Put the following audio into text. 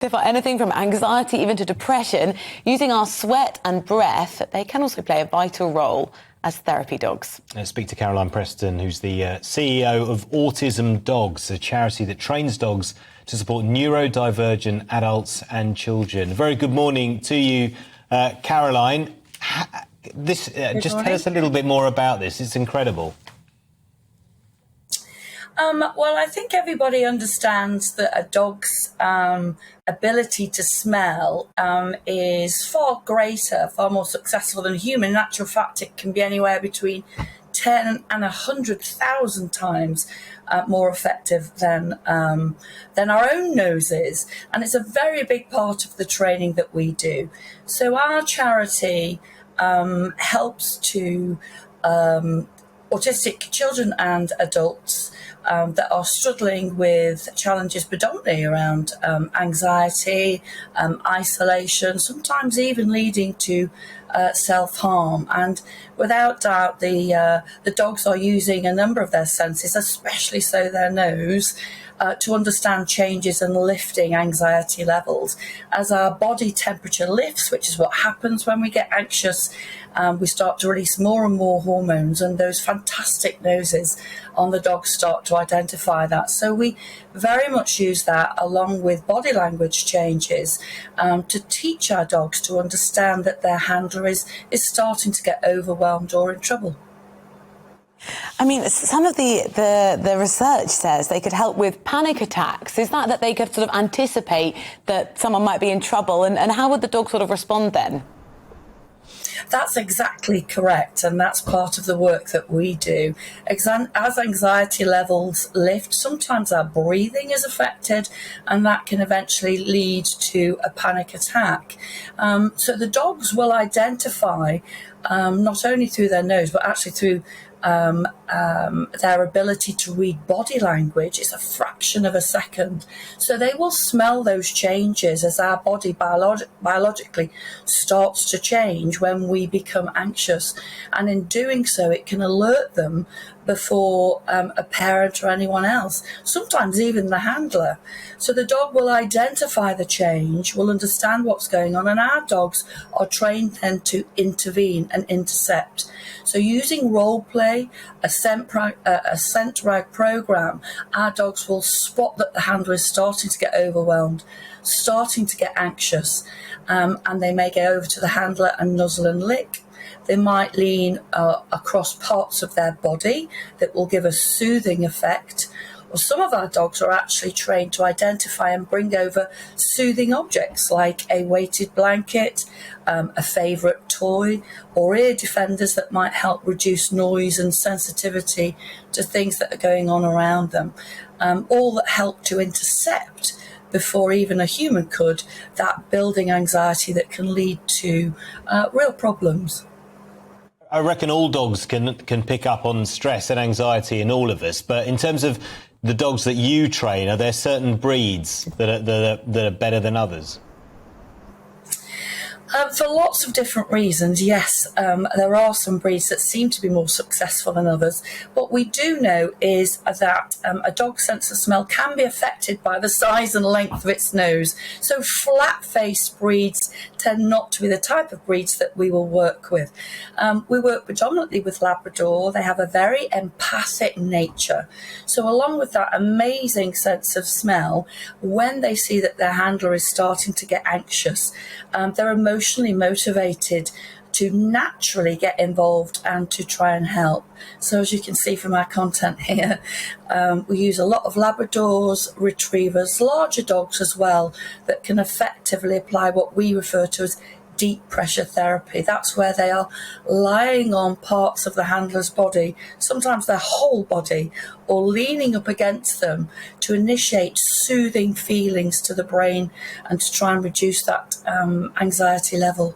So for anything from anxiety even to depression, using our sweat and breath, they can also play a vital role as therapy dogs. I speak to Caroline Preston, who's the CEO of Autism Dogs, a charity that trains dogs to support neurodivergent adults and children. Very good morning to you, Caroline. Just tell us a little bit more about this. It's incredible. Well, I think everybody understands that a dog's ability to smell is far greater, far more successful than a human. In actual fact, it can be anywhere between 10 and 100,000 times more effective than our own noses. And it's a very big part of the training that we do. So our charity helps to autistic children and adults that are struggling with challenges predominantly around anxiety, isolation, sometimes even leading to self-harm. And without doubt, the dogs are using a number of their senses, especially so their nose, to understand changes and lifting anxiety levels. As our body temperature lifts, which is what happens when we get anxious, we start to release more and more hormones, and those fantastic noses on the dogs start to identify that. So we very much use that along with body language changes to teach our dogs to understand that their handler is starting to get overwhelmed or in trouble. I mean, some of the research says they could help with panic attacks. Is that they could sort of anticipate that someone might be in trouble? And how would the dog sort of respond then? That's exactly correct, and that's part of the work that we do. As anxiety levels lift, sometimes our breathing is affected, and that can eventually lead to a panic attack. So the dogs will identify, not only through their nose, but actually through their ability to read body language is a fraction of a second. So they will smell those changes as our body biologically starts to change when we become anxious. And in doing so, it can alert them before a parent or anyone else, sometimes even the handler. So the dog will identify the change, will understand what's going on, and our dogs are trained then to intervene and intercept. So using role play, a scent rag program, our dogs will spot that the handler is starting to get overwhelmed, starting to get anxious, and they may go over to the handler and nuzzle and lick. They might lean across parts of their body that will give a soothing effect. Or some of our dogs are actually trained to identify and bring over soothing objects like a weighted blanket, a favourite toy, or ear defenders that might help reduce noise and sensitivity to things that are going on around them. All that help to intercept before even a human could that building anxiety that can lead to real problems. I reckon all dogs can pick up on stress and anxiety in all of us, but in terms of the dogs that you train, are there certain breeds that are better than others? For lots of different reasons, yes, there are some breeds that seem to be more successful than others. What we do know is that a dog's sense of smell can be affected by the size and length of its nose. So flat-faced breeds tend not to be the type of breeds that we will work with. We work predominantly with Labrador. They have a very empathic nature. So along with that amazing sense of smell, when they see that their handler is starting to get anxious, they're emotionally motivated to naturally get involved and to try and help. So as you can see from our content here, we use a lot of Labradors, Retrievers, larger dogs as well, that can effectively apply what we refer to as deep pressure therapy. That's where they are lying on parts of the handler's body, sometimes their whole body, or leaning up against them to initiate soothing feelings to the brain and to try and reduce that anxiety level.